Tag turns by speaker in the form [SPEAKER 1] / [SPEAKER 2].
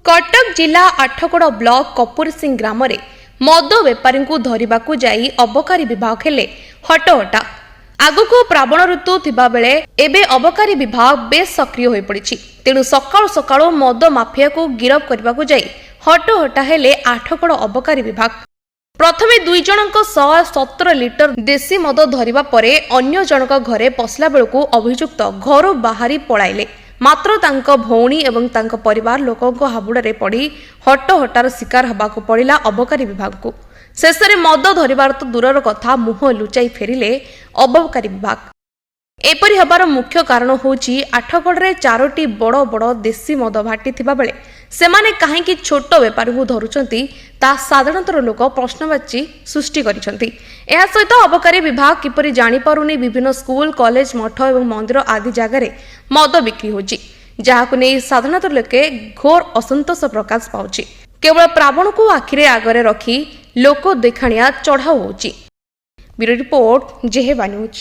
[SPEAKER 1] कटक जिला आठगड़ ब्लॉक कपूरसिंह ग्राम में मद बेपारी को धरवाक जाई अबकारी विभाग हेले हटहटा। आगक प्रावण ऋतु थिबा बेले एबे अबकारी विभाग बेस सक्रिय हो पड़ी। तेणु सकाळु सकाळु मद माफिया को गिरफ करने को जाई हटहटा हेले आठगड़ अबकारी विभाग। प्रथमे 2 जनक 117 लिटर देशी मद धरिबा परे अन्य जनक घरे पसला बेलू अभियुक्त घर बाहरी पळाइले। मात्र तांको भौणी एवं तांको परिवार लोकों हाबुड़े पड़ी हटहटार शिकार हबाकू पड़िला अबकारी विभाग को। शेष में मद धरिबार तो दूरर कथा मुह लुचाई फेरिले अबकारी विभाग। एपरी हबार मुख्य कारण होची आठगड़े 4टी बड़ बड़ देशी मद भाटी थिबा बेले सेमाने काहेकि छोट बेपारी को धरुचंती ता साधारणतर लोक प्रश्नवाची सृष्टि करिसंती। एहा सहित अबकारी विभाग किपरि जानि पारुनी विभिन्न स्कूल कॉलेज मठ एवं मंदिर आदि जगार मद बिक्री होची, जहाकु नै साधारणतर लोके घोर असंतोष प्रकाश पाउची। केवल प्रावण को आखिरे आगरे रखी लोक देखाणिया चढ़ाऊ होची। ब्यूरो रिपोर्ट जेहेवा न्यूज।